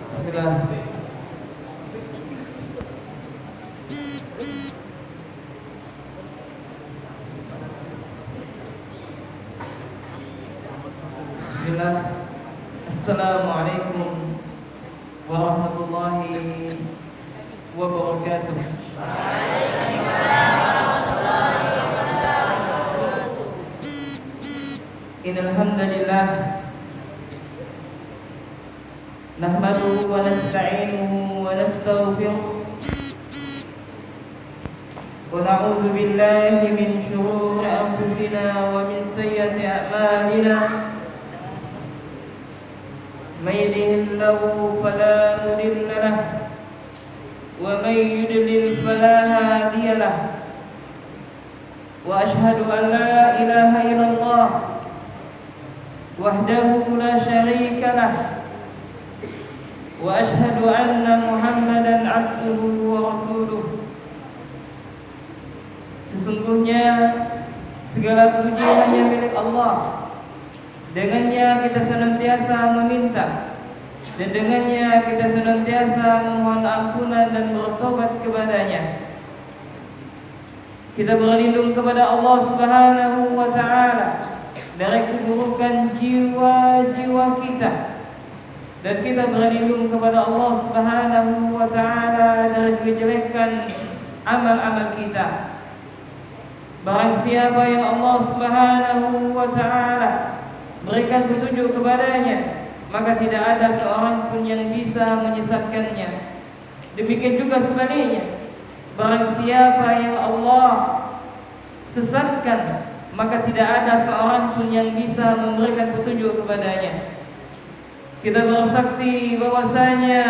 Bismillah. Bismillah. Assalamualaikum warahmatullahi wabarakatuh. Innal hamdalillah nahmaduhu wa nasta'inuhu wa nastaghfiruh wa na'udzu billahi min shururi anfusina wa min sayyiati a'malina. من يهده الله فلا مضل له ومن يضلل فلا هادي له وأشهد أن لا إله إلا الله وحده لا شريك له وأشهد أن محمدا عبده ورسوله. Sesungguhnya segala puji hanya milik Allah. Dengannya kita senantiasa meminta, dan dengannya kita senantiasa memohon ampunan dan bertobat kepadanya. Kita berlindung kepada Allah Subhanahu wa ta'ala dari keburukan jiwa-jiwa kita, dan kita berlindung kepada Allah Subhanahu wa ta'ala dari kejelekan amal-amal kita. Barang siapa yang Allah Subhanahu wa ta'ala berikan petunjuk kepadanya, maka tidak ada seorang pun yang bisa menyesatkannya. Demikian juga sebaliknya, barang siapa yang Allah sesatkan, maka tidak ada seorang pun yang bisa memberikan petunjuk kepadanya. Kita bersaksi bahwasanya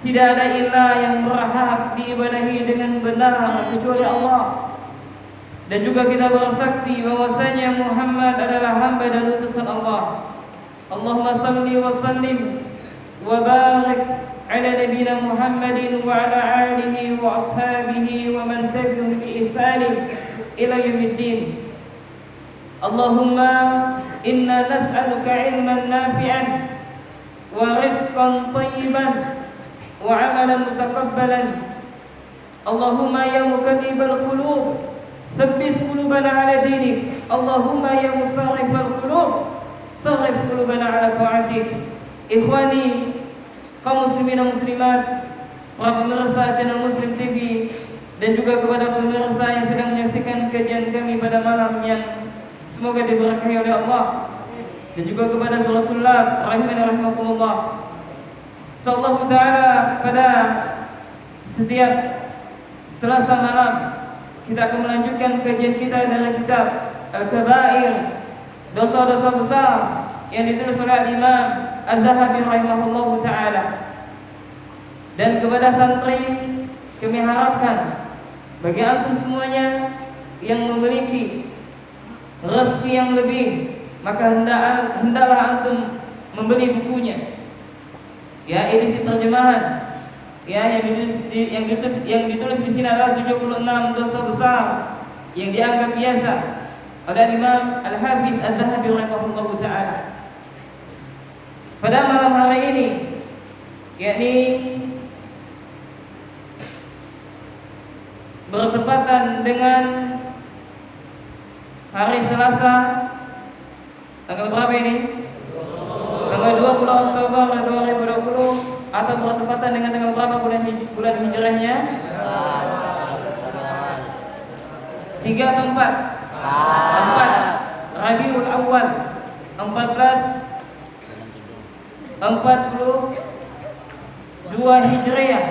tidak ada ilah yang berhak diibadahi dengan benar kecuali Allah. Dan juga kita bersaksi bahwasanya Muhammad adalah hamba dan utusan Allah. Allahumma salli wa sallim wa barik ala nabiyyina Muhammadin wa ala alihi wa ashabihi wa man tabi'ahum bi ihsan ila yaumiddin. Allahumma inna nas'aluka ilman nafi'an wa rizqan thayyiban wa 'amalan mutaqabbalan. Allahumma ya muqallibal qulub ثبت قلوبنا على دينك. اللهم يا مصرف القلوب صرف قلوبنا على طاعتك. Ikhwani kaum muslimin dan muslimat, para pemirsa channel Muslim TV, dan juga kepada pemirsa yang sedang menyaksikan kajian kami pada malam yang semoga diberkahi oleh Allah, dan juga kepada salatullah rahimani rahimakumullah. Insyaallah taala pada setiap Selasa malam kita akan melanjutkan kajian kita dari kitab Al-Kabair, dosa-dosa besar yang ditulis oleh Imam Adz-Dzahabi rahimahullahu taala. Dan kepada santri kami harapkan bagi antum semuanya yang memiliki rezeki yang lebih, maka hendaklah antum membeli bukunya. Ya, edisi terjemahan ya yang ditulis di sini adalah 76 dosa besar yang dianggap biasa oleh Imam Al-Hafidz Adz-Dzahabi rahimahullahu taala. Pada malam hari ini, yakni bertepatan dengan hari Selasa, tanggal berapa ini? Tanggal 20 Oktober 2020, atau bertepatan dengan tanggal berapa bulan hijrahnya? 3 atau 4? 4 Rabiul Awal 1442 Hijriah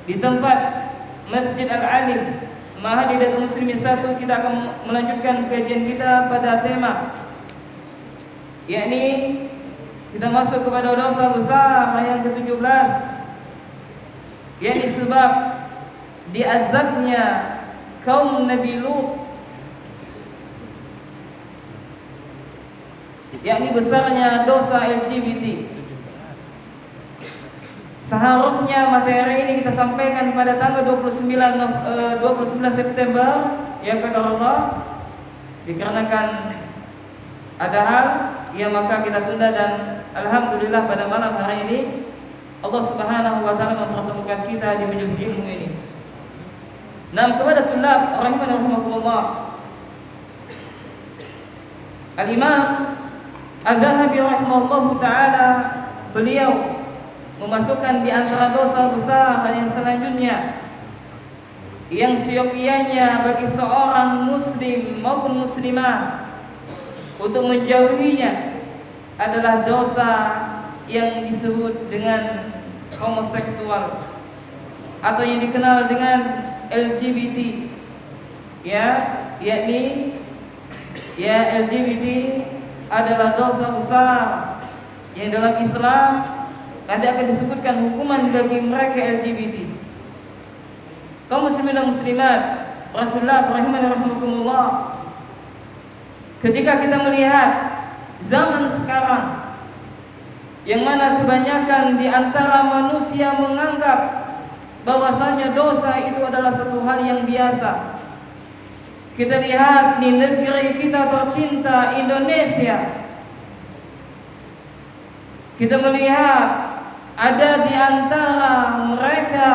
di tempat Masjid Al-Alim Mahadidatul Muslimin 1. Kita akan melanjutkan kajian kita pada tema, yakni kita masuk kepada dosa besar yang ke-17, yakni sebab diazabnya kaum Nabi Lut, yakni besarnya dosa LGBT. Seharusnya materi ini kita sampaikan pada tanggal 29 September, ya kata Allah, dikarenakan ada hal, ya maka kita tunda, dan alhamdulillah pada malam hari ini Allah Subhanahu wa taala mempertemukan kita di majelis ilmu ini. Nah, kepada tulab rahimahullah, Al-Imam Al-Dhahabi rahimahullahu taala, beliau memasukkan di antara dosa besar yang selanjutnya yang seyogianya bagi seorang muslim maupun muslimah untuk menjauhinya adalah dosa yang disebut dengan homoseksual atau yang dikenal dengan LGBT, yakni LGBT adalah dosa besar yang dalam Islam nanti akan disebutkan hukuman bagi mereka LGBT. Kaum muslimin dan muslimat, rahimakumullah, ketika kita melihat zaman sekarang yang mana kebanyakan di antara manusia menganggap bahwasanya dosa itu adalah satu hal yang biasa. Kita lihat di negeri kita tercinta Indonesia, kita melihat ada di antara mereka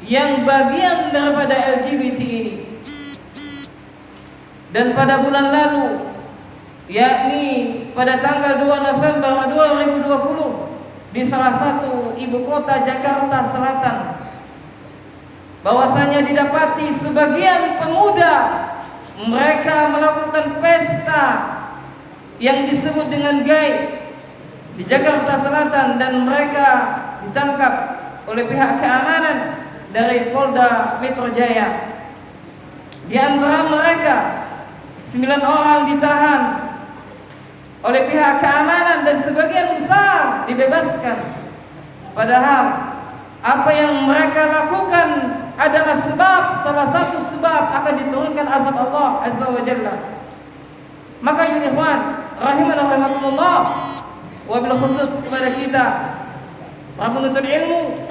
yang bagian daripada LGBT ini. Dan pada bulan lalu, yakni pada tanggal 2 November 2020 di salah satu ibu kota Jakarta Selatan, bahwasanya didapati sebagian pemuda mereka melakukan pesta yang disebut dengan gay di Jakarta Selatan, dan mereka ditangkap oleh pihak keamanan dari Polda Metro Jaya. Di antara mereka 9 orang ditahan oleh pihak keamanan dan sebagian besar dibebaskan. Padahal apa yang mereka lakukan adalah salah satu sebab akan diturunkan azab Allah Azza wa Jalla. Maka ya ikhwan rahimakumullah, wabil khusus kepada kita para penuntut ilmu,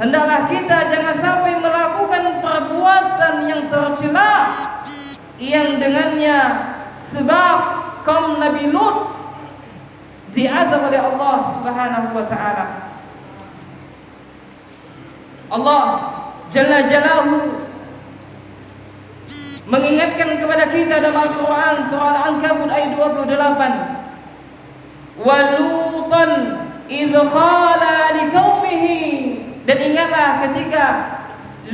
hendaklah kita jangan sampai melakukan perbuatan yang tercela yang dengannya sebab kaum Nabi Lut diazab oleh Allah Subhanahu wa taala. Allah Jalla Jalaluhu mengingatkan kepada kita dalam Al-Quran surah Al-Ankabut ayat 28, walutan idh khala liqaumihi, dan ingatlah ketika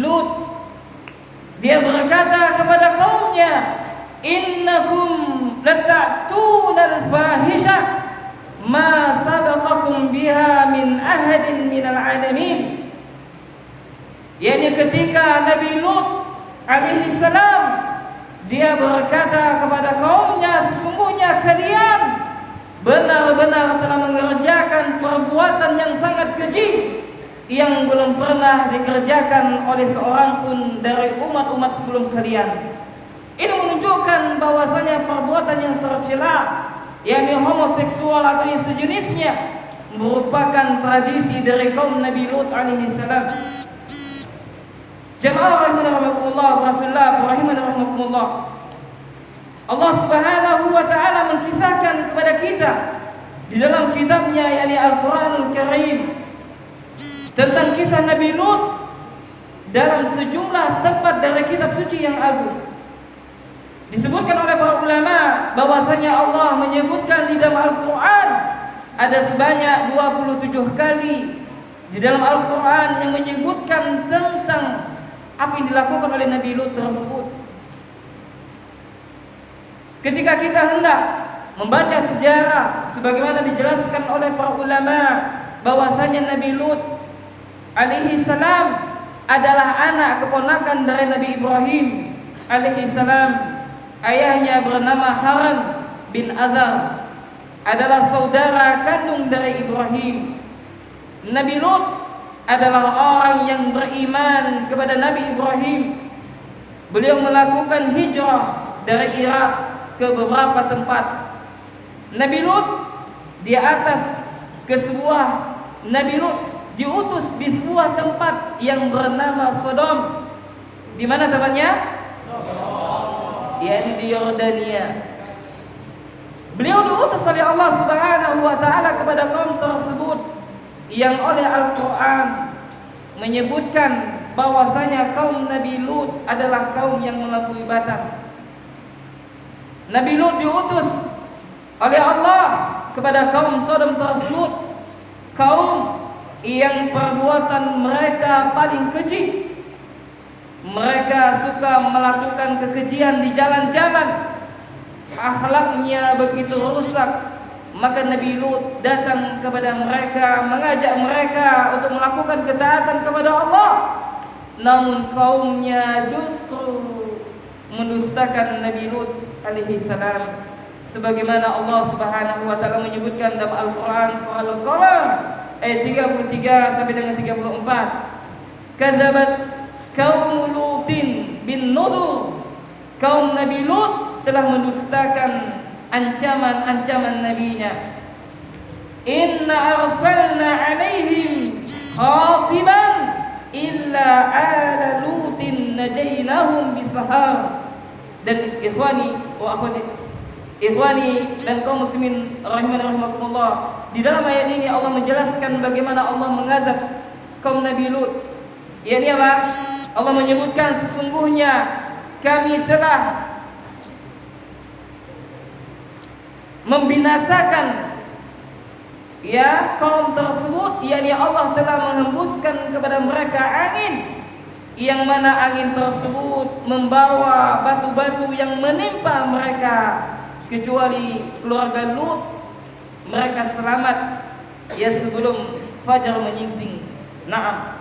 Lut dia berkata kepada kaumnya, innakum lata'tunal fahisha ma sabaqakum biha min ahadin minal alamin. Yani ketika Nabi Lut alaihi salam dia berkata kepada kaumnya, sesungguhnya kalian benar-benar telah mengerjakan perbuatan yang sangat keji yang belum pernah dikerjakan oleh seorang pun dari umat-umat sebelum kalian. Ini menunjukkan bahwasanya perbuatan yang tercela, yakni homoseksual atau yang sejenisnya, merupakan tradisi dari kaum Nabi Lut alaihi salam. Jemaah rahimakumullah, Allah Subhanahu wa taala mengkisahkan kepada kita di dalam kitabnya, yakni Al-Qur'anul Karim, tentang kisah Nabi Lut dalam sejumlah tempat dari kitab suci yang agung. Disebutkan oleh para ulama bahwasanya Allah menyebutkan di dalam Al-Qur'an ada sebanyak 27 kali di dalam Al-Qur'an yang menyebutkan tentang apa yang dilakukan oleh Nabi Lut tersebut. Ketika kita hendak membaca sejarah sebagaimana dijelaskan oleh para ulama bahwasanya Nabi Lut alaihi salam adalah anak keponakan dari Nabi Ibrahim alaihi salam. Ayahnya bernama Haran bin Adar, adalah saudara kandung dari Ibrahim. Nabi Lut adalah orang yang beriman kepada Nabi Ibrahim. Beliau melakukan hijrah dari Irak ke beberapa tempat. Nabi Lut di atas ke sebuah Nabi Lut diutus di sebuah tempat yang bernama Sodom. Di mana tempatnya? Yakni di Yordania. Beliau diutus oleh Allah Subhanahu wa taala kepada kaum tersebut yang oleh Al-Quran menyebutkan bahwasanya kaum Nabi Lut adalah kaum yang melampaui batas. Nabi Lut diutus oleh Allah kepada kaum Sodom tersebut, kaum yang perbuatan mereka paling keji. Mereka suka melakukan kekejian di jalan-jalan, akhlaknya begitu rusak. Maka Nabi Lut datang kepada mereka, mengajak mereka untuk melakukan ketaatan kepada Allah. Namun kaumnya justru mendustakan Nabi Lut alaihi salam, sebagaimana Allah Subhanahu wa taala menyebutkan dalam Al-Qur'an surah Al-Qalam ayat 33 sampai dengan 34. Kadzabat kaum Lutin bin Nudur. Kaum Nabi Lut telah mendustakan ancaman-ancaman nabinya. Inna arsalna alaihim khasiban illa ala Lutin najaynahum bisahar. Dan ikhwani wa akhwati, ikhwani dan kaum muslimin rahimani rahimakumullah, di dalam ayat ini Allah menjelaskan bagaimana Allah mengazab kaum Nabi Lut. Yakni apa? Allah menyebutkan sesungguhnya kami telah membinasakan kaum tersebut, yakni Allah telah menghembuskan kepada mereka angin, yang mana angin tersebut membawa batu-batu yang menimpa mereka, kecuali keluarga Lut mereka selamat sebelum fajar menyingsing. Naam.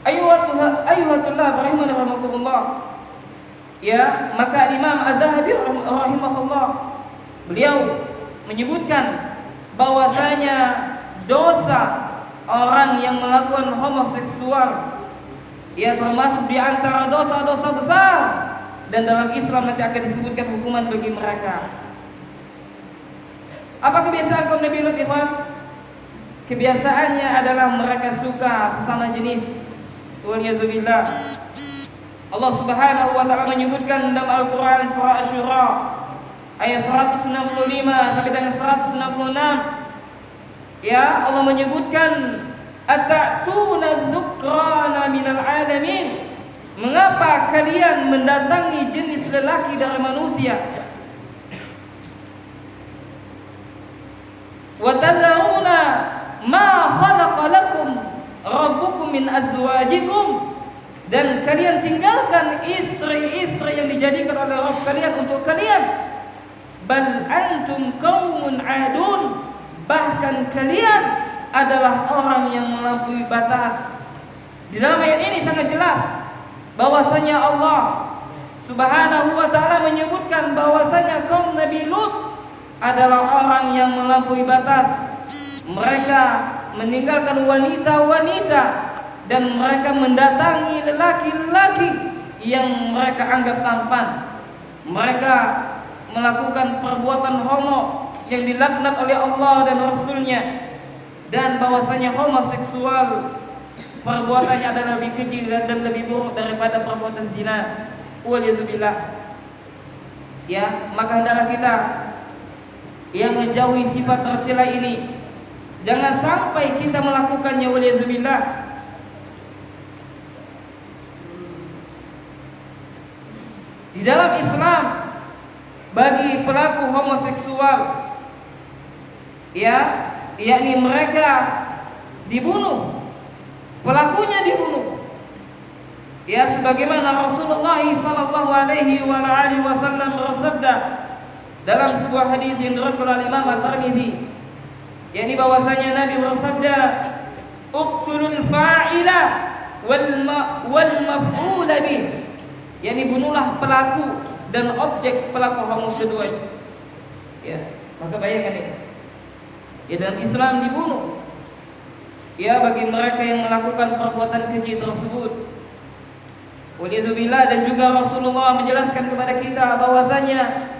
Ayuhatullah rahimahullah. Maka Imam Adz-Dzahabi rahimahullah, beliau menyebutkan bahwasanya dosa orang yang melakukan homoseksual termasuk di antara dosa-dosa besar, dan dalam Islam nanti akan disebutkan hukuman bagi mereka. Apa kebiasaan kaum Nabi Lut, ikhwan? Kebiasaannya adalah mereka suka sesama jenis. Waliyadzubillah. Allah Subhanahu wa taala menyebutkan dalam Al-Qur'an surah Asy-Syura ayat 165 sampai dengan 166. Allah menyebutkan ata'tuna dzukrana minal alamin. Mengapa kalian mendatangi jenis lelaki dari manusia? Wa tadharuna ma khalaqa lakum rabbukum min azwajikum, dan kalian tinggalkan istri-istri yang dijadikan oleh Rabb kalian untuk kalian. Bal antum qaumun adun, bahkan kalian adalah orang yang melampaui batas. Di dalam ayat ini sangat jelas bahwasanya Allah Subhanahu wa taala menyebutkan bahwasanya kaum Nabi Lut adalah orang yang melampaui batas. Mereka meninggalkan wanita-wanita dan mereka mendatangi lelaki-lelaki yang mereka anggap tampan. Mereka melakukan perbuatan homo yang dilaknat oleh Allah dan Rasulnya, dan bahwasanya homoseksual perbuatannya adalah lebih keji dan lebih buruk daripada perbuatan zina. Waliyadzubillah. Maka hendaklah kita yang menjauhi sifat tercela ini. Jangan sampai kita melakukannya, waliyadzubillah. Di dalam Islam, bagi pelaku homoseksual yakni mereka dibunuh, pelakunya dibunuh. Sebagaimana Rasulullah sallallahu alaihi wasallam bersabda dalam sebuah hadis yang diriwayatkan oleh Imam At-Tirmidzi, yakni bahwasanya Nabi bersabda, uqtulul fa'ila wal maf'ul bih, yakni bunuhlah pelaku dan objek pelaku homo kedua. Maka bayangkan ini. Dalam Islam dibunuh bagi mereka yang melakukan perbuatan keji tersebut. Waliyadzubillah. Dan juga Rasulullah menjelaskan kepada kita bahwasanya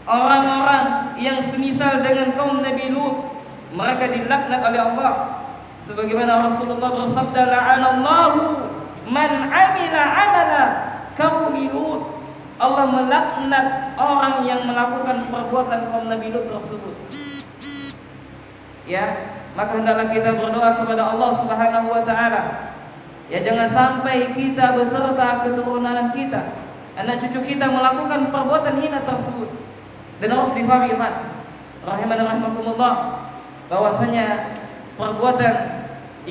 orang-orang yang semisal dengan kaum Nabi Lut, mereka dilaknat oleh Allah. Sebagaimana Rasulullah bersabda, la'anallahu man amila amala qaumi Lut. Allah melaknat orang yang melakukan perbuatan kaum Nabi Lut tersebut. ya, maka hendaklah kita berdoa kepada Allah Subhanahu wa taala. Ya, jangan sampai kita beserta keturunan kita, anak cucu kita melakukan perbuatan hina tersebut. Dan harus difahami rahimana rahimakumullah, bahwasanya perbuatan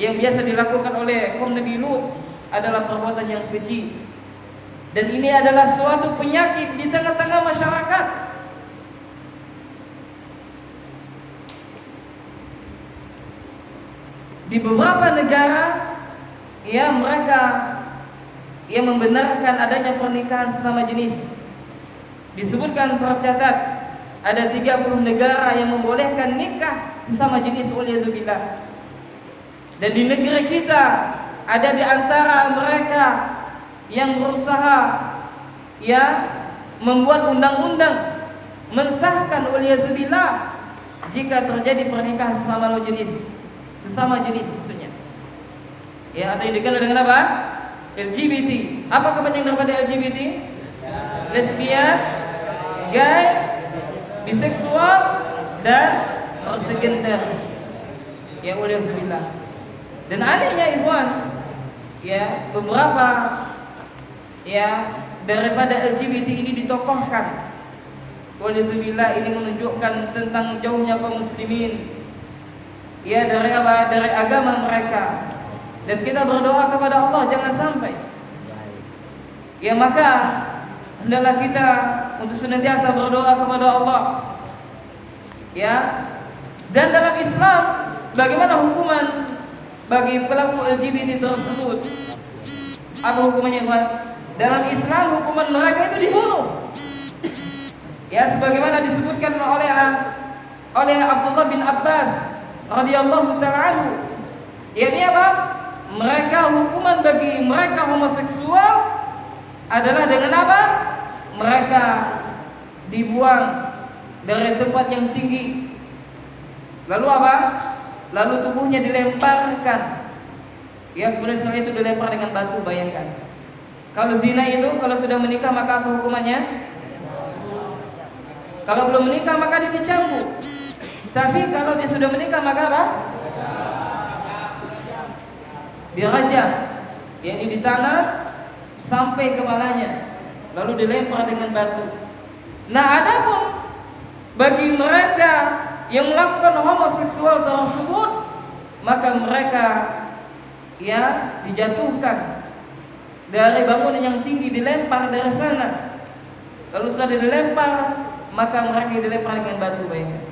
yang biasa dilakukan oleh kaum Nabi Lut adalah perbuatan yang keji. Dan ini adalah suatu penyakit di tengah-tengah masyarakat. Di beberapa negara, ya, mereka yang membenarkan adanya pernikahan sesama jenis. Disebutkan tercatat ada 30 negara yang membolehkan nikah sesama jenis, waliyadzubillah. Dan di negeri kita ada di antara mereka yang berusaha, ya, membuat undang-undang mensahkan, waliyadzubillah, jika terjadi pernikahan sesama jenis, maksudnya, ya, atau yang dikenal dengan apa? LGBT. Apa kepanjangan daripada LGBT? Lesbian, gay, biseksual, dan transgender. Ya, waliyadzubillah. Dan anehnya ikhwan, ya, beberapa, ya, daripada LGBT ini ditokohkan. Waliyadzubillah, ini menunjukkan tentang jauhnya kaum muslimin, ya, dari apa? Dari agama mereka. Dan kita berdoa kepada Allah jangan sampai. Ya, maka hendaklah kita untuk senantiasa berdoa kepada Allah. Ya. Dan dalam Islam, bagaimana hukuman bagi pelaku LGBT tersebut? Apa hukumannya, Tuhan? Dalam Islam hukuman mereka itu dibunuh. Ya, sebagaimana disebutkan oleh Abdullah bin Abbas radhiyallahu ta'ala anhu. Yakni apa? Mereka, hukuman bagi mereka homoseksual adalah dengan apa? Mereka dibuang dari tempat yang tinggi. Lalu apa? Lalu tubuhnya dilemparkan. Ya, kemudian setelah itu dilempar dengan batu, bayangkan. Kalau zina itu, kalau sudah menikah maka apa hukumannya? Kalau belum menikah maka dia dicambuk. Tapi kalau dia sudah menikah maka apa? Dirajam. Yakni ditanam sampai kepalanya, lalu dilempar dengan batu. Nah, adapun bagi mereka yang melakukan homoseksual tersebut, maka mereka, ya, dijatuhkan dari bangunan yang tinggi, dilempar dari sana. Lalu sudah dilempar, maka mereka dilempar dengan batu, bayangkan.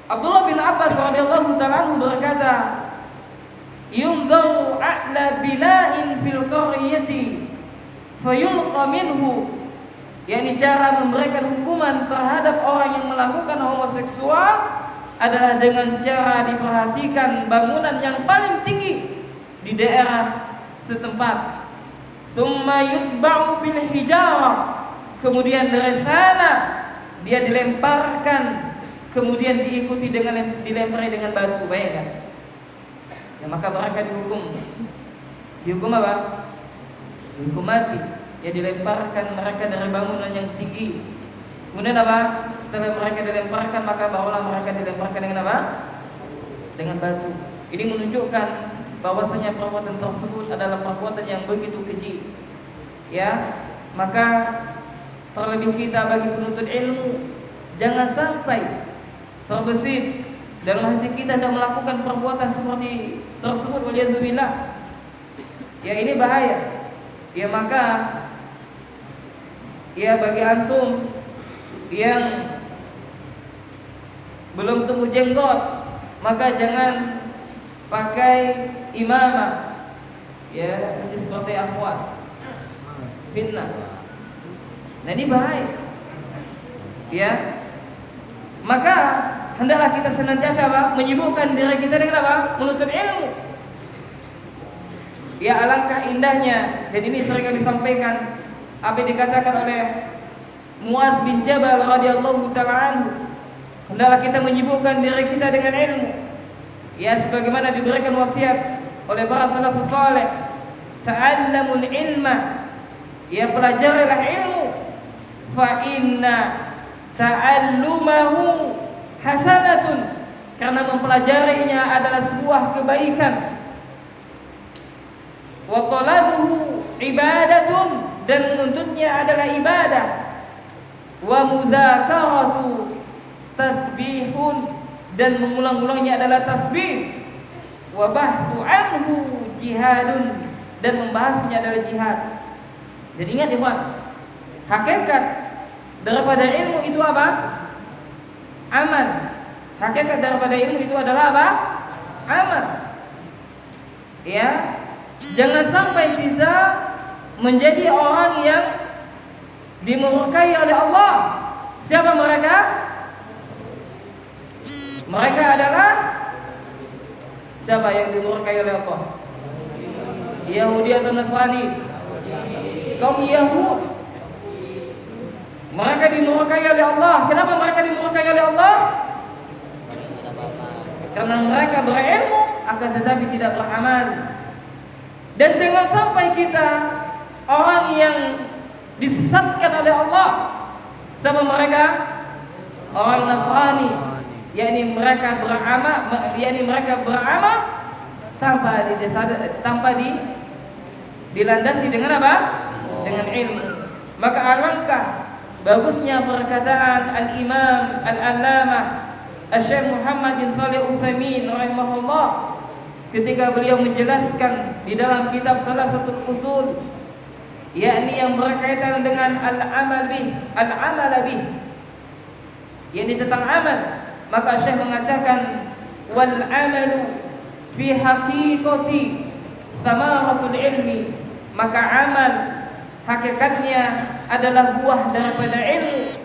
Abdullah bin Abbas radhiyallahu ta'ala berkata, yunzaru a'la bina'in fil qaryati fayulqa minhu. Yakni cara memberikan hukuman terhadap orang yang melakukan homoseksual adalah dengan cara diperhatikan bangunan yang paling tinggi di daerah setempat. Summa yutba'u bil hijarah. Kemudian dari sana dia dilemparkan, kemudian diikuti dengan dilempari dengan batu, bayangkan. Ya, maka mereka dihukum apa? Dihukum mati. Ya, dilemparkan mereka dari bangunan yang tinggi. Kemudian apa? Setelah mereka dilemparkan, maka barulah mereka dilemparkan dengan apa? Dengan batu. Ini menunjukkan bahwasanya perbuatan tersebut adalah perbuatan yang begitu keji. Ya, maka terlebih kita bagi penuntut ilmu, jangan sampai terbesit dalam hati kita dan melakukan perbuatan seperti tersebut, waliyadzubillah. Ya, ini bahaya. Ya, maka, ya, bagi antum yang belum tumbuh jenggot, maka jangan pakai imamah. Ya, ini seperti akhwat, fitnah. Nah, ini bahaya. Ya, maka hendaklah kita senantiasa apa? Menyibukkan diri kita dengan apa? Menuntut ilmu. Ya, alangkah indahnya, dan ini sering kami sampaikan apa yang dikatakan oleh Muadz bin Jabal radhiyallahu ta'ala anhu. Hendaklah kita menyibukkan diri kita dengan ilmu. Ya, sebagaimana diberikan wasiat oleh para salafus saleh, ta'allamul ilma. Ya, pelajarilah ilmu. Fa inna ta'allumahu hasanah karena mempelajarinya adalah sebuah kebaikan. Wa talabuhu ibadatun, dan menuntutnya adalah ibadah. Wa mudzakaratu tasbihun, dan mengulang-ulangnya adalah tasbih. Wa bahthu anhu jihadun, dan membahasnya adalah jihad. Jadi ingat ikhwan, hakikat daripada ilmu itu apa? Amal. Hakikat daripada ilmu itu adalah apa? Amal. Ya, jangan sampai kita menjadi orang yang dimurkai oleh Allah. Siapa mereka? Mereka adalah siapa yang dimurkai oleh Allah? Yahudi atau Nasrani? Kaum Yahud. Mereka dimurkai oleh Allah. Kenapa mereka dimurkai oleh Allah? Karena mereka berilmu akan tetapi tidak beramal. Dan jangan sampai kita orang yang disesatkan oleh Allah. Siapa mereka? Orang Nasrani, yakni mereka beramal tanpa dilandasi dengan apa? Dengan ilmu. Maka alangkah bagusnya perkataan Al-Imam Al-Allamah Asy-Syaikh Muhammad bin Shalih Al-Utsaimin rahimahullah ketika beliau menjelaskan di dalam kitab salah satu usul, yakni yang berkaitan dengan al-amal bih, yakni tentang amal. Maka Syekh mengatakan wal amalu fi haqiqati thamaratul ilmi, maka amal hakikatnya adalah buah daripada ilmu.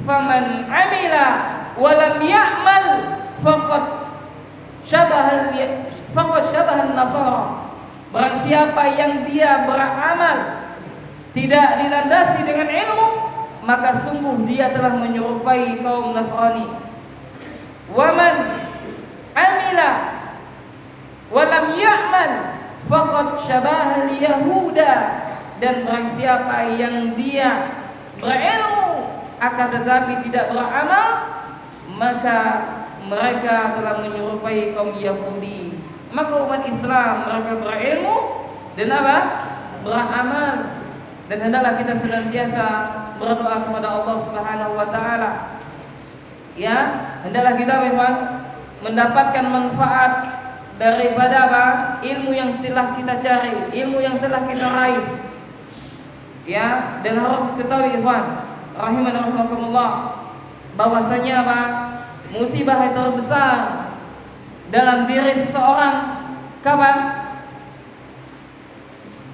Faman amila wa lam ya'mal faqad syabahan nasara. Barang siapa yang dia beramal tidak dilandasi dengan ilmu, maka sungguh dia telah menyerupai kaum Nasrani. Waman amila wa lam ya'mal faqad syabahal yahuda, dan barang siapa yang dia berilmu akan tetapi tidak beramal, maka mereka telah menyerupai kaum Yahudi. Maka umat Islam mereka berilmu dan apa? Beramal. Dan hendaklah kita senantiasa berdoa kepada Allah Subhanahu wa taala. Ya, hendaklah kita memang mendapatkan manfaat daripada apa? Ilmu yang telah kita cari, ilmu yang telah kita raih. Ya, dan harus ketahui ikhwan, rahimanallah, bahwasanya apa? Musibah yang terbesar dalam diri seseorang kapan?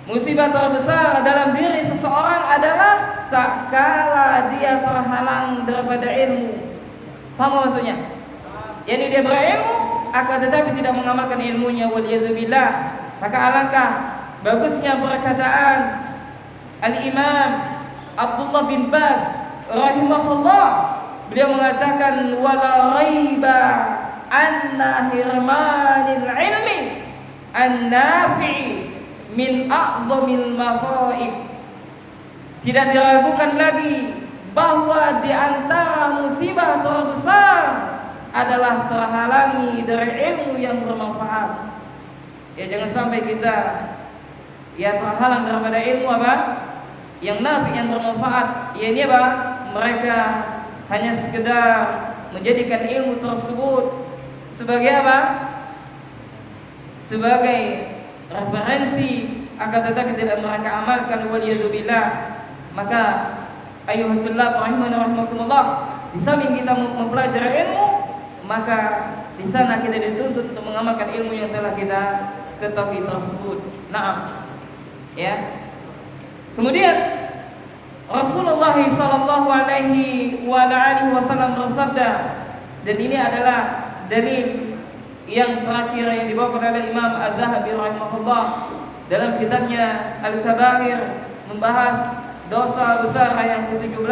Musibah terbesar dalam diri seseorang adalah tak kala dia terhalang daripada ilmu. Paham maksudnya? Yani dia berilmu akan tetapi tidak mengamalkan ilmunya, waliyadzubillah. Maka alangkah bagusnya perkataan Al-Imam Abdullah bin Baz rahimahullah. Beliau mengatakan wala raiba anna hirmanil ilmi an-nafi'i min a'zamil masaib. Tidak diragukan lagi bahwa di antara musibah terbesar adalah terhalangi dari ilmu yang bermanfaat. Ya, jangan sampai kita ya terhalang daripada ilmu apa? Yang nafi, yang bermanfaat. Ya, ini apa? Mereka hanya sekedar menjadikan ilmu tersebut sebagai apa? Sebagai referensi, akan tetapi tidak mereka amalkan, waliyadzubillah. Maka ayyuhallazina rahimakumullah, di samping kita mempelajari ilmu, maka di sana kita dituntut untuk mengamalkan ilmu yang telah kita ketahui tersebut. Naam. Ya. Kemudian Rasulullah sallallahu alaihi wasallam bersabda, dan ini adalah dalil yang terakhir yang dibawakan oleh Imam Az-Zahabi rahimahullah dalam kitabnya Al-Kabair, membahas dosa besar yang ke-17,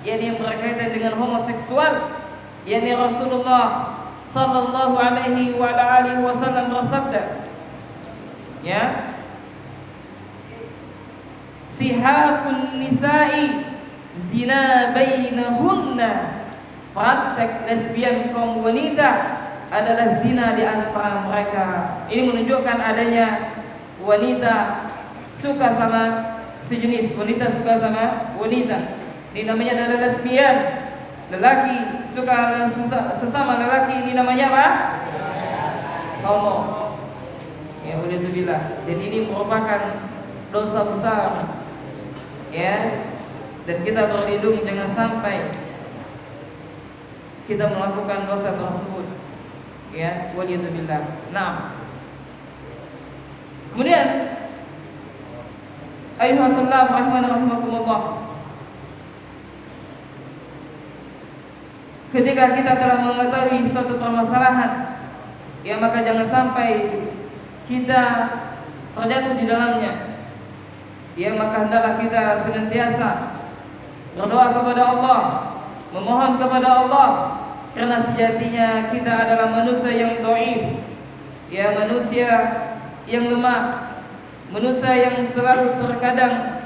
yakni yang berkaitan dengan homoseksual. Yakni Rasulullah sallallahu alaihi wasallam bersabda, ya, sihakun nisa'i zina bainahunna, praktek lesbian kaum wanita adalah zina di antara mereka. Ini menunjukkan adanya wanita suka sama sejenis, wanita suka sama wanita. Ini namanya adalah lesbian. Lelaki suka sesama lelaki, ini namanya apa? Homo. Ya, waliyadzubillah. Dan ini merupakan dosa besar. Ya. Dan kita berlindung jangan sampai kita melakukan dosa tersebut. Ya, waliyadzubillah. Nah. Kemudian ayyuhatullah rahimakumullah. Ketika kita telah mengetahui suatu permasalahan, ya maka jangan sampai kita terjatuh di dalamnya. Ya maka hendaklah kita senantiasa berdoa kepada Allah, memohon kepada Allah, karena sejatinya kita adalah manusia yang dhaif, ya manusia yang lemah, manusia yang selalu terkadang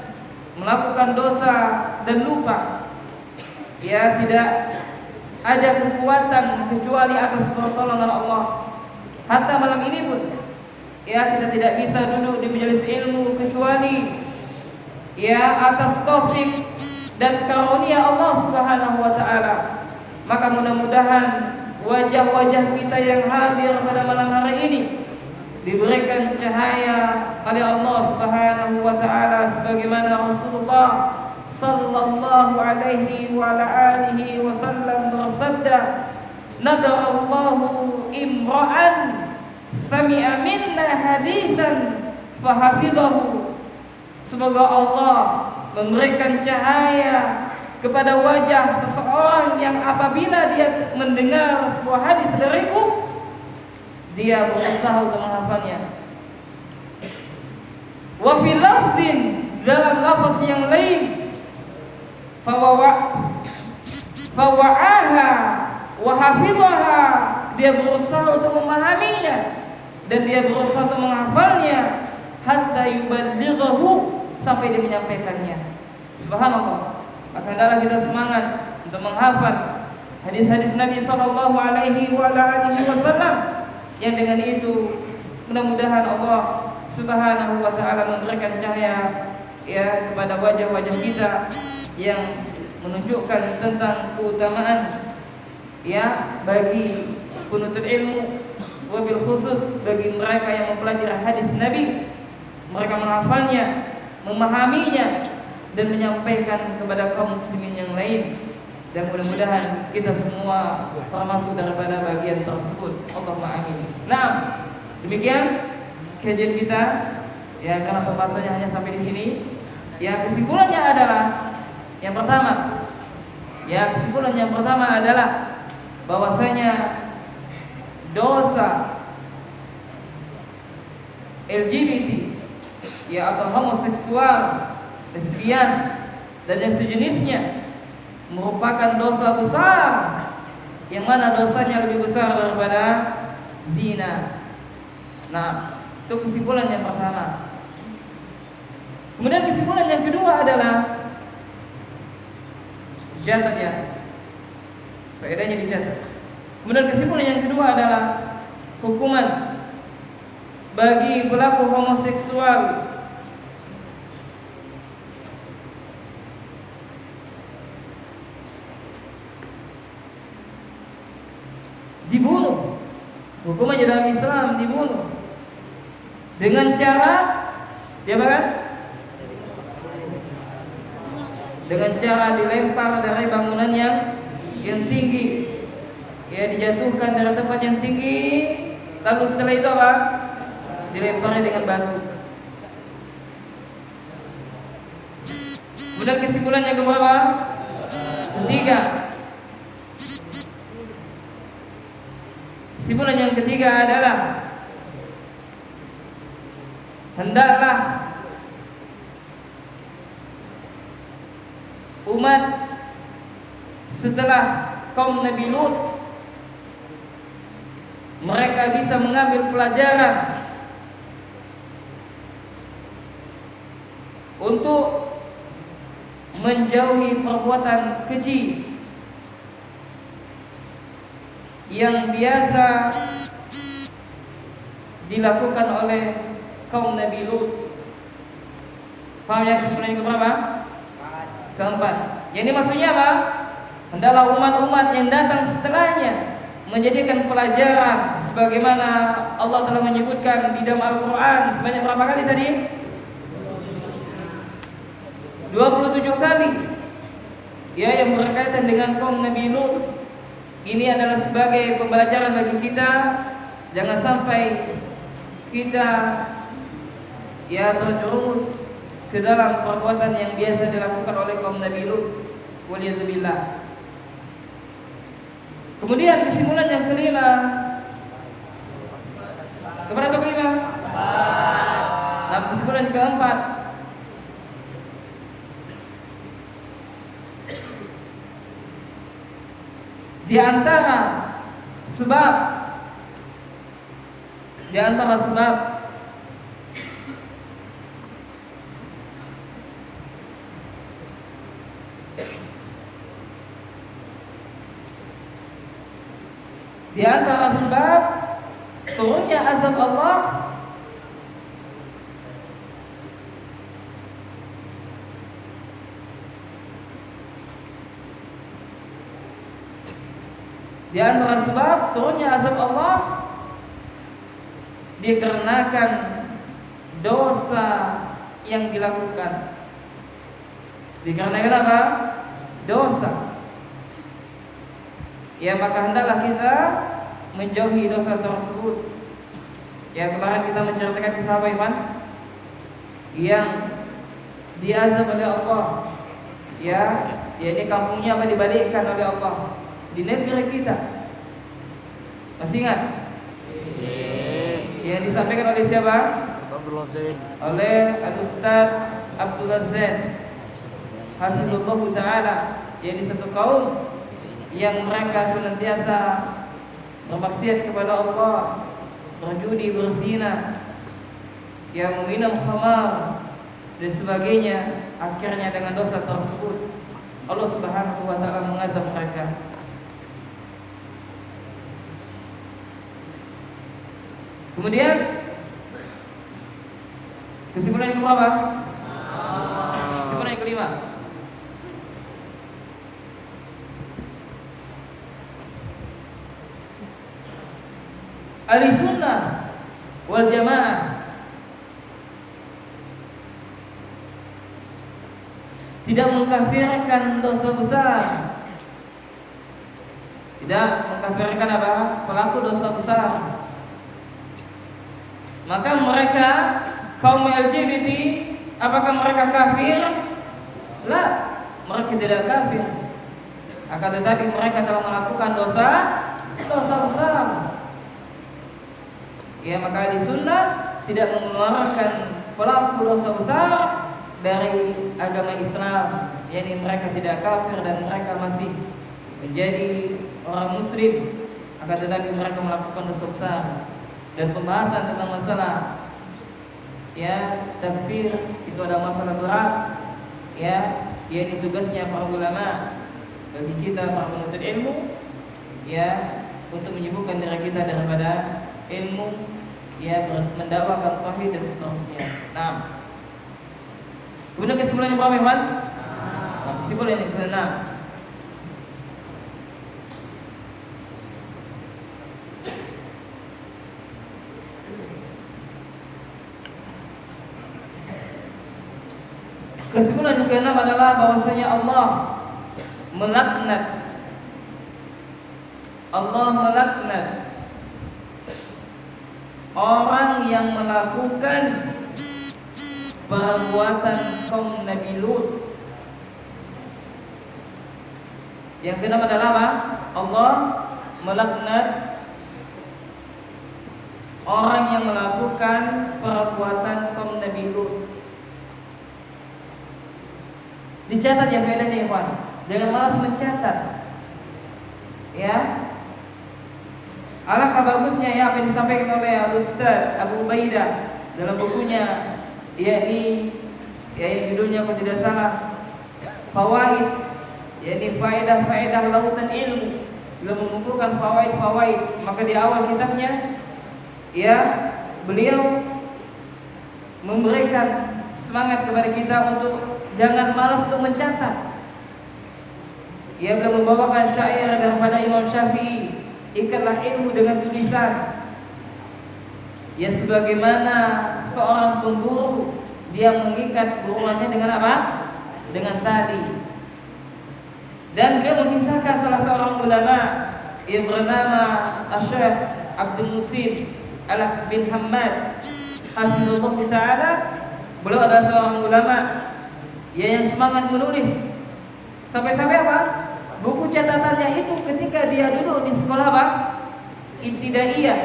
melakukan dosa dan lupa. Ya tidak ada kekuatan kecuali atas pertolongan Allah. Hatta malam ini pun, ya kita tidak bisa duduk di majelis ilmu kecuali ya atas taufik dan karunia Allah Subhanahu wa taala. Maka mudah-mudahan wajah-wajah kita yang hadir pada malam hari ini diberikan cahaya oleh Allah Subhanahu wa taala sebagaimana Rasulullah sallallahu alaihi wa ala alihi wasallam bersabda, nadarallahu imra'an sami'a minna hadithan fahafidhahu. Semoga Allah memberikan cahaya kepada wajah seseorang yang apabila dia mendengar sebuah hadis dariku, dia berusaha untuk menghafalnya. Wa fil lafzin, dalam lafaz yang lain, fawa'aha wa hafidhaha, dia berusaha untuk memahaminya dan dia berusaha untuk menghafalnya hatta yuballighahu, sampai dia menyampaikannya. Subhanallah. Maka hendaklah kita semangat untuk menghafal hadis-hadis Nabi sallallahu alaihi wasallam, yang dengan itu mudah-mudahan Allah Subhanahu wa taala memberikan cahaya ya kepada wajah-wajah kita yang menunjukkan tentang keutamaan ya bagi penuntut ilmu, wabil khusus bagi mereka yang mempelajari hadis Nabi, mereka menghafalnya, memahaminya dan menyampaikan kepada kaum muslimin yang lain. Dan mudah-mudahan kita semua termasuk daripada bagian tersebut. Allahumma amin. Nah, demikian kajian kita ya, karena pembahasannya hanya sampai di sini. Ya, kesimpulannya adalah yang pertama. Ya, kesimpulan yang pertama adalah bahwasanya dosa LGBT ya atau homoseksual, lesbian dan yang sejenisnya merupakan dosa besar, yang mana dosanya lebih besar daripada zina. Nah, itu kesimpulan yang pertama. Kemudian kesimpulan yang kedua adalah dicatat ya, faedahnya dicatat. Kemudian kesimpulan yang kedua adalah hukuman bagi pelaku homoseksual dibunuh. Hukumannya dalam Islam dibunuh dengan cara diapakan? Dengan cara dilempar dari bangunan yang tinggi, ya dijatuhkan dari tempat yang tinggi, lalu setelah itu apa? Dilemparnya dengan batu. Kemudian kesimpulan yang keberapa? Ketiga. Kesimpulan yang ketiga adalah hendaklah umat setelah kaum Nabi Lut mereka bisa mengambil pelajaran untuk menjauhi perbuatan keji yang biasa dilakukan oleh kaum Nabi Lut. Paham ya kesimpulan yang keberapa? Keempat. Yang ini maksudnya apa? Hendaklah umat-umat yang datang setelahnya menjadikan pelajaran sebagaimana Allah telah menyebutkan di dalam Al-Quran sebanyak berapa kali tadi? 27 kali. Ya, yang berkaitan dengan kaum Nabi Lut. Ini adalah sebagai pembelajaran bagi kita. Jangan sampai kita ya terjerumus ke dalam perbuatan yang biasa dilakukan oleh kaum Nabi Lut. Waliyadzubillah. Kemudian kesimpulan yang kelima. Keberapa kelima? Nah, kesimpulan keempat. Di antara sebab turunnya azab Allah dikarenakan dosa yang dilakukan. Dikarenakan apa? Dosa. Ya, maka hendaklah kita menjauhi dosa tersebut. Ya, kemarin kita menceritakan kisah apa, Iman? Yang diazab oleh Allah. Ya, ini kampungnya apa dibalikkan oleh Allah di negeri kita. Masih ingat? Yang disampaikan oleh siapa? Oleh Al-Ustaz Abdullah Zain Hafizullah Ta'ala. Yang di satu kaum yang mereka senantiasa bermaksiat kepada Allah, berjudi, berzina, yang meminum khamar dan sebagainya. Akhirnya dengan dosa tersebut Allah Subhanahu wa ta'ala mengazab mereka. Kemudian kesimpulan yang keberapa? Kesimpulan yang kelima. Ahli sunnah wal jamaah tidak mengkafirkan dosa besar. Tidak mengkafirkan apa? Pelaku dosa besar. Maka mereka kaum LGBT, apakah mereka kafir? La, mereka tidak kafir. Akan tetapi mereka telah melakukan dosa besar. Ya, maka di sunnah tidak mengeluarkan pelaku dosa besar dari agama Islam. Yani mereka tidak kafir dan mereka masih menjadi orang muslim. Akan tetapi mereka melakukan dosa besar. Dan pembahasan tentang masalah ya takfir itu ada masalah berat. Ya, ini tugasnya para ulama bagi kita para penuntut ilmu ya untuk menyibukkan diri kita daripada ilmu ya mendakwakan tauhid dan seterusnya. Nah, kemudian kesimpulan yang berapa, Iman? Nah, kesimpulan yang ke-6. Kesimpulan yang ke-6 adalah bahwasanya Allah melaknat orang yang melakukan perbuatan kaum Nabi Lut. Yang ke-6 adalah apa? Allah melaknat orang yang melakukan perbuatan kaum Nabi Lut. Dicatat ya faedahnya, Ikhwan. Jangan malas mencatat. Ya. Alangkah bagusnya ya apa yang disampaikan oleh Al-Ustaz Abu Ubaidah dalam bukunya yakni judulnya kalau tidak salah Fawaid, yakni faedah-faedah lautan ilmu beliau mengumpulkan fawaid-fawaid. Maka di awal kitabnya ya beliau memberikan semangat kepada kita untuk jangan malas untuk mencatat. Ya, beliau membawakan syair daripada Imam Syafi'i, ikatlah ilmu dengan tulisan. Ya, sebagaimana seorang pemburu dia mengikat buruannya dengan apa? Dengan tali. Dan beliau mengisahkan salah seorang ulama yang bernama Asy-Syaikh Abdul Musin Alaf bin Hamad Hafizullah Ta'ala. Beliau adalah seorang ulama yang semangat menulis. Sampai-sampai apa? Buku catatannya itu ketika dia duduk di sekolah apa? Ibtidaiyah.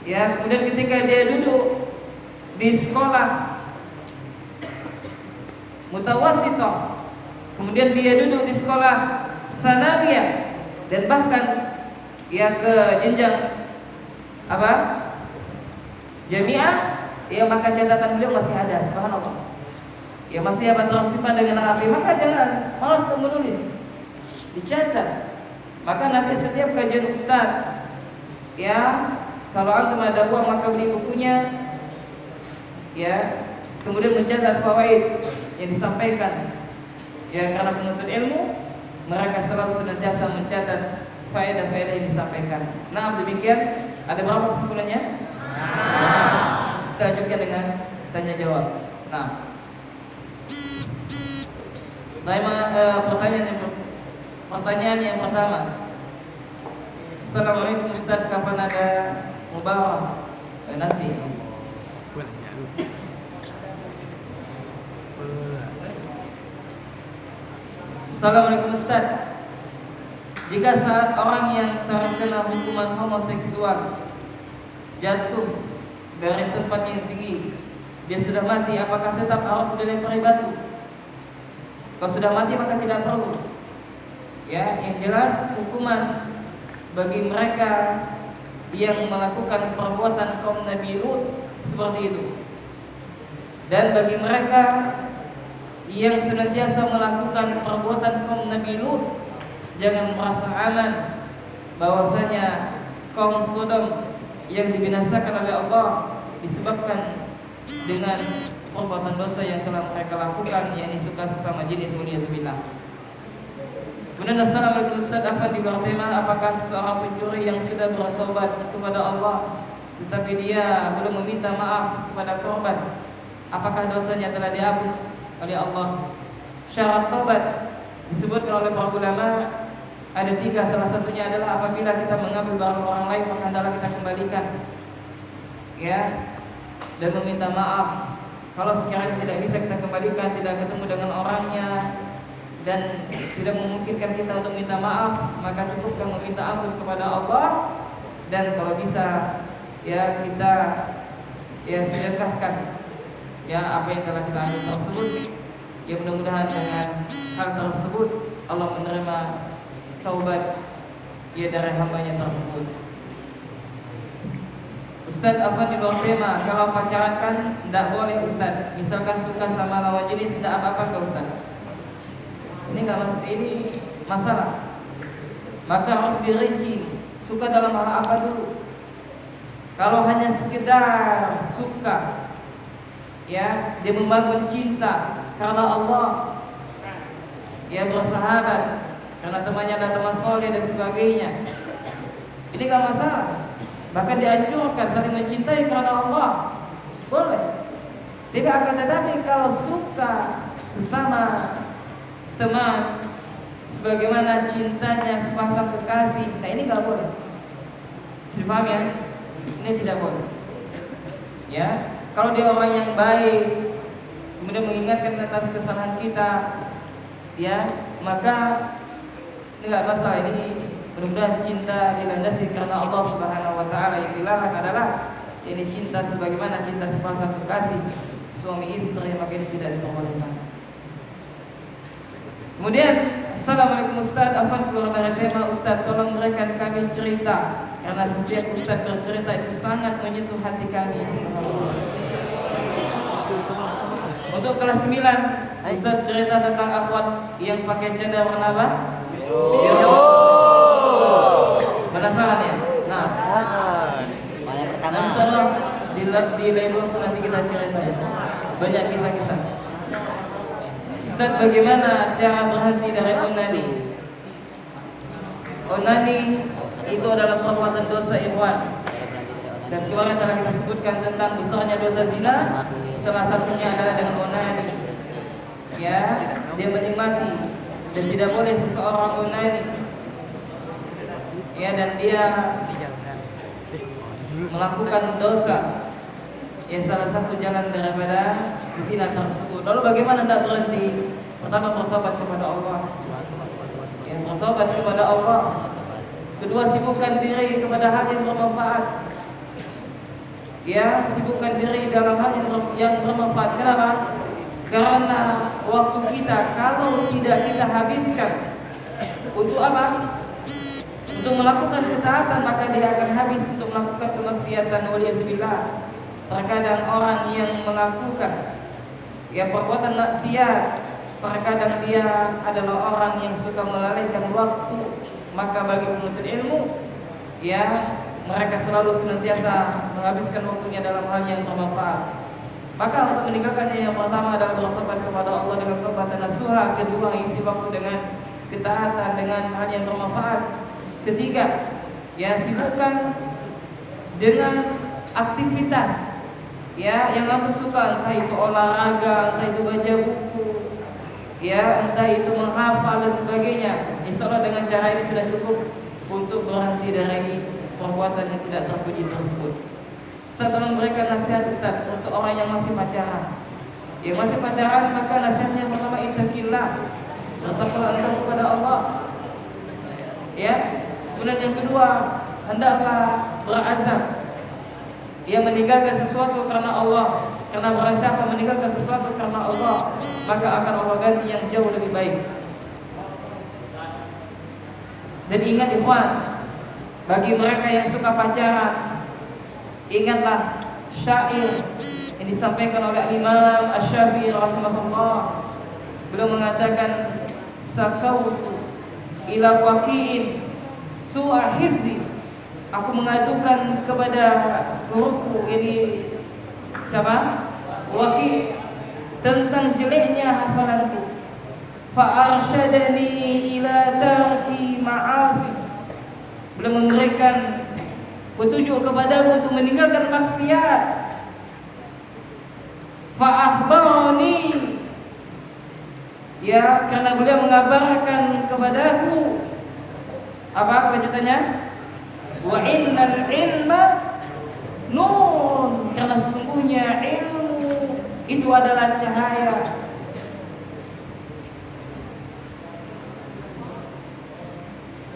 Ya, kemudian ketika dia duduk di sekolah mutawasithah, kemudian dia duduk di sekolah sanawiyah, dan bahkan ya ke jenjang apa? Jamiah, ya maka catatan beliau masih ada, subhanallah. Ya masih apa tersimpan dengan rapi, maka jangan malas untuk menulis. Dicatat. Maka nanti setiap kajian ustaz, ya kalau antum ada uang maka beli bukunya, ya kemudian mencatat fawaid yang disampaikan. Ya karena penuntut ilmu mereka selalu senantiasa mencatat faedah-faedah yang disampaikan. Nah demikian, ada berapa kesimpulannya? Kita lanjutkan dengan tanya jawab. Nah, pertanyaan yang pertama. Assalamualaikum Ustaz, kapan ada mubarak? Nanti. Assalamualaikum Ustaz. Jika saat orang yang terkena hukuman homoseksual jatuh dari tempat yang tinggi, dia sudah mati, apakah tetap harus dilempari batu? Kalau sudah mati maka tidak perlu. Ya, yang jelas hukuman bagi mereka yang melakukan perbuatan kaum Nabi Lut seperti itu. Dan bagi mereka yang senantiasa melakukan perbuatan kaum Nabi Lut, jangan merasa aman bahwasanya kaum Sodom yang dibinasakan oleh Allah disebabkan dengan perbuatan dosa yang telah mereka lakukan, yakni suka sesama jenis, waliyadzubillah. Kemudian assalamualaikum Ustaz, Afan di luar tema, apakah seseorang pencuri yang sudah bertobat kepada Allah tetapi dia belum meminta maaf kepada korban, apakah dosanya telah dihapus oleh Allah? Syarat tobat disebutkan oleh para ulama ada 3, salah satunya adalah apabila kita mengambil barang orang lain maka hendaklah kita kembalikan, ya, dan meminta maaf. Kalau sekiranya tidak bisa kita kembalikan, tidak ketemu dengan orangnya dan tidak memungkinkan kita untuk minta maaf, maka cukupkan meminta ampun kepada Allah. Dan kalau bisa ya kita ya sedekahkan ya apa yang telah kita ambil tersebut. Ya mudah-mudahan dengan hal tersebut Allah menerima taubat ya dari hambanya tersebut. Ustaz, apa di luar tema, kalau pacaran kan tidak boleh Ustaz. Misalkan suka sama lawan jenis, tidak apa-apa ke Ustaz. Ini masalah. Maka harus dirinci, suka dalam hal apa dulu. Kalau hanya sekedar suka, ya dia membangun cinta karena Allah, ya bersahabat karena temannya ada teman soleh dan sebagainya, ini gak masalah. Bahkan dianjurkan saling mencintai karena Allah, boleh. Tidak akan tetapi kalau suka sesama teman sebagaimana cintanya sepasang kekasih, nah ini gak boleh. Sudah paham ya? Ini tidak boleh. Ya, kalau dia orang yang baik, kemudian mengingatkan atas kesalahan kita, ya, maka ini gak masalah. Ini mudah-mudahan cinta dilandasi karena Allah Subhanahu wa taala. Yang dilarang adalah ini cinta sebagaimana cinta sepasang kekasih suami istri, maka ini tidak diperbolehkan. Kemudian assalamualaikum Ustaz, afwan keluar dari tema Ustaz, tolong berikan kami cerita karena setiap Ustaz bercerita itu sangat menyentuh hati kami. Untuk kelas 9 Ustaz cerita tentang akhwat yang pakai cadar warna apa? Biru. Mulai pertama. Nah, insyaallah di lain waktu nanti kita cerita banyak kisah-kisah. Ustaz, bagaimana cara berhenti dari onani? Onani itu adalah perbuatan dosa ikhwan. Dan kemarin telah kita sebutkan tentang besarnya dosa zina. Salah satunya adalah dengan onani. Ya, dia menikmati dan tidak boleh seseorang onani. Ya, dan dia melakukan dosa. Yang salah satu jalan daripada zina tersebut. Lalu bagaimana tidak berhenti? Pertama, bertobat kepada Allah. Yang bertobat kepada Allah. Kedua, sibukkan diri kepada hal yang bermanfaat. Ya, sibukkan diri dalam hal yang bermanfaat. Kenapa? Karena waktu kita kalau tidak kita habiskan untuk apa? Untuk melakukan ketaatan, maka dia akan habis untuk melakukan kemaksiatan. Waliyadzubillah. Terkadang orang yang melakukan ya perbuatan maksiat, terkadang dia adalah orang yang suka melalaikan waktu. Maka bagi penuntut ilmu, ya mereka selalu senantiasa menghabiskan waktunya dalam hal yang bermanfaat. Maka untuk meninggalkannya, yang pertama adalah bertobat kepada Allah dengan taubatan nasuha. Kedua, isi waktu dengan ketaatan, dengan hal yang bermanfaat. Ketiga, ya sibukkan dengan aktivitas ya yang antum suka, entah itu olahraga, entah itu baca buku, ya entah itu menghafal dan sebagainya. Insyaallah dengan cara ini sudah cukup untuk berhenti dari perbuatan yang tidak terpuji tersebut. Ustaz, tolong memberikan nasihat Ustaz untuk orang yang masih pacaran. Yang masih pacaran, maka nasihatnya pertama, ittaqillah, bertakwalah kepada Allah. Ya. Kemudian yang kedua, hendaklah berazam ia meninggalkan sesuatu karena Allah. Karena barang siapa meninggalkan sesuatu karena Allah, maka akan Allah ganti yang jauh lebih baik. Dan ingat ikhwan, bagi mereka yang suka pacaran, ingatlah syair yang disampaikan oleh Imam Asy-Syafi'i rahimahullah. Beliau mengatakan, sakautu ila waqi'in su'a hifzi. Aku mengadukan kepada guruku, ini siapa? Waqi', tentang jeleknya hafalanku. Fa arsyadani ila tarki ma'asi. Beliau memberikan petunjuk kepadaku untuk meninggalkan maksiat. Fa akhbarani, ya karena beliau mengabarkan kepadaku apa kelanjutannya? Wa innal ilma nur, karena sesungguhnya ilmu itu adalah cahaya.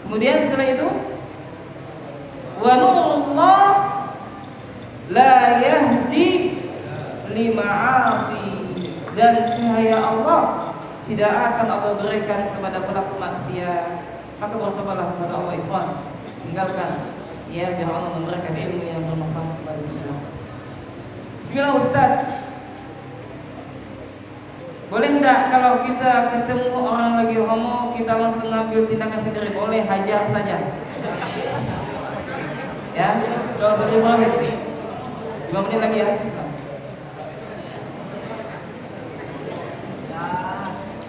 Kemudian setelah itu, wa nurullah la yahdi lima'asi, dan cahaya Allah tidak akan Allah berikan kepada pelaku maksiat. Maka bertobatlah kepada Allah ikhwan, tinggalkan ya biar Allah memberikan ilmu yang bermanfaat kepada kita. Bismillah Ustaz, boleh enggak kalau kita ketemu orang lagi homo kita langsung ngambil tindakan sendiri? Boleh, hajar saja. Ya, coba boleh banget. 5 menit lagi ya.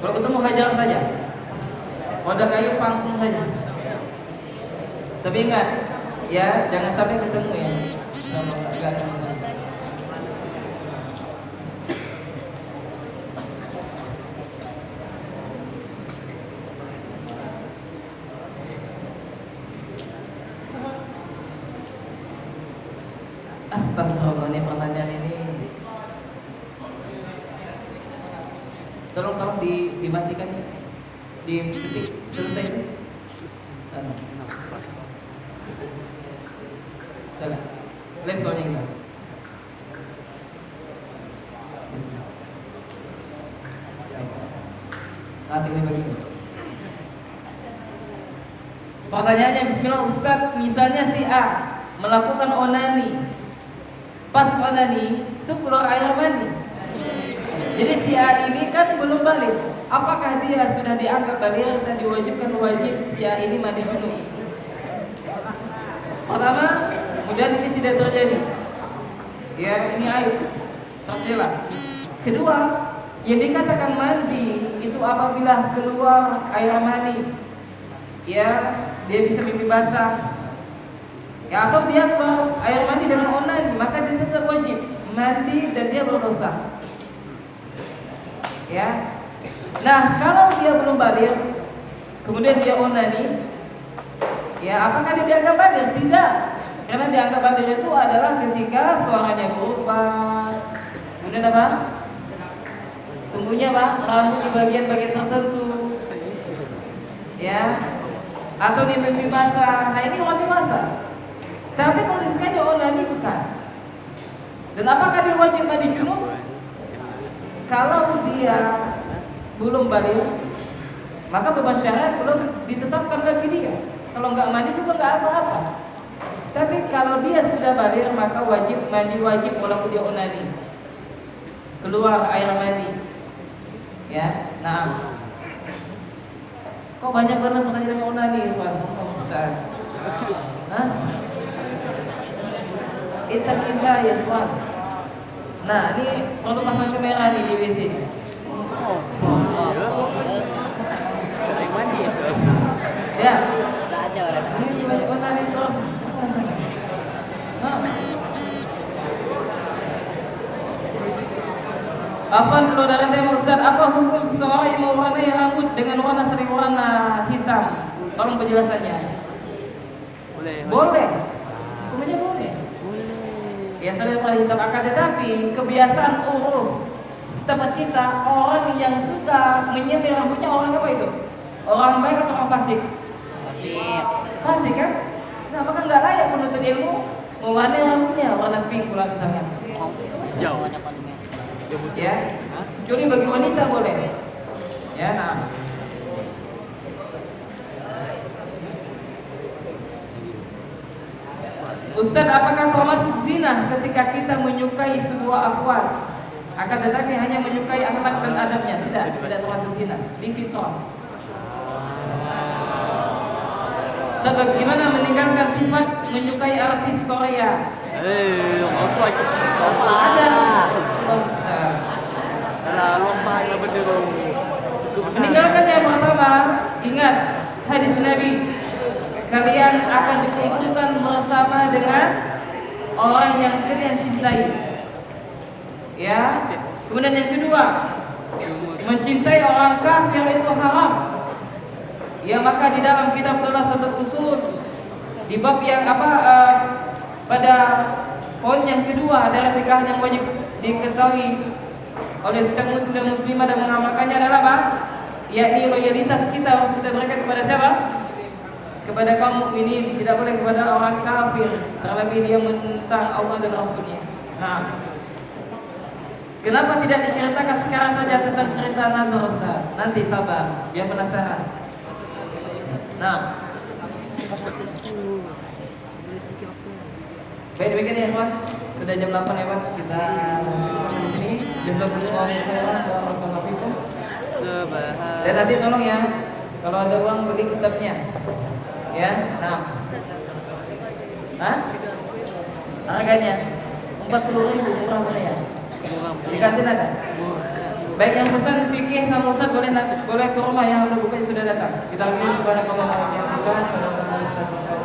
Kalau ketemu hajar saja. Wadah kayu panggung saja. Tapi ingat, ya jangan sampai ketemu ya. Astagfirullah, ini pertanyaan ini. Tolong dimatikan ya. Di detik selesai. Salah. Lain soalnya kita. Nanti ini begini. Pertanyaannya, bismillah Ustaz, misalnya si A melakukan onani. Pas onani itu keluar air mani. Jadi si A ini kan belum balik. Apakah dia sudah dianggap baligh dan diwajibkan wajib si A ini mandi junub? Pertama, Kemudian ini tidak terjadi. Ya, ini aib tercela. Kedua, yang dikatakan mandi itu apabila keluar air mani, ya dia bisa mimpi basah, ya atau dia keluar air mani dengan onani, maka dia tetap wajib mandi dan dia berdosa. Ya, nah kalau dia belum balik, kemudian dia onani, ya apakah dia dianggap baligh? Tidak, karena dianggap baligh itu adalah ketika suaranya berubah, kemudian apa? Tumbuhnya Pak, rambut di bagian-bagian tertentu, ya, atau di mimpi basah. Nah ini orang dewasa. Tapi kalau disini dia onani bukan. Dan apakah dia wajib mandi junub? Kalau dia belum balik, maka beban syariat belum ditetapkan bagi dia. Kalau nggak mandi juga nggak apa-apa. Tapi kalau dia sudah balik, maka wajib mandi, wajib walaupun dia onani. Keluar air mani. Ya, nah, kok banyak banget pertanyaan onani, Pak Ustaz? Hah? Ittaqillah ya Tuhan. Nah, ini perlu pasang kamera nih di WC. Ya. Ada orang. Ini banyak onani terus. Nah. Apa saudara saya Ustaz, apa hukum seseorang yang mewarnai rambut dengan warna sering warna hitam? Tolong penjelasannya. Boleh. Hukumnya boleh. Ya sering warna hitam akan tetapi kebiasaan uruf setempat kita, orang yang suka menyemir rambutnya orang apa itu? Orang baik atau orang fasik? Fasik kan? Nah maka nggak layak menuntut ilmu mewarnai rambutnya warna pink pula misalnya. Sejauh. Ya, kecuali bagi wanita boleh. Ya, nah. Ustaz, apakah termasuk zina ketika kita menyukai sebuah akhwat? Akan tetapi hanya menyukai akhlak dan adabnya? Tidak termasuk zina. Di fitrah. Ustaz, bagaimana meninggalkan sifat menyukai artis Korea? Meninggalkan yang pertama, ingat hadis Nabi, kalian akan dikumpulkan bersama dengan orang yang kalian cintai. Ya. Kemudian yang kedua, mencintai orang kafir itu haram. Ya maka di dalam kitab salah satu usul di bab yang pada poin yang kedua dari nikah yang wajib diketahui oleh setiap muslim dan muslimah dan mengamalkannya adalah apa? Yakni loyalitas kita harus kita berikan kepada siapa? Kepada kaum mukminin, tidak boleh kepada orang kafir, terlebih dia menentang Allah dan Rasulnya. Nah, kenapa tidak diceritakan sekarang saja tentang cerita nazar Ustaz? Nanti sabar, biar penasaran. Nah, baik demikian ya kawan, sudah jam 8 ya Pak, kita cukupkan di sini. Jazakumullah khairan barakallahu fikum. Dan nanti tolong ya, kalau ada uang beli kitabnya. Ya, nah. Hah? Harganya 40.000, murah boleh ya? Di kantin ada? Baik yang pesan fikih sama Ustaz boleh ke rumah, yang udah buka sudah datang. Kita ambil subhanallahi wa bihamdihi.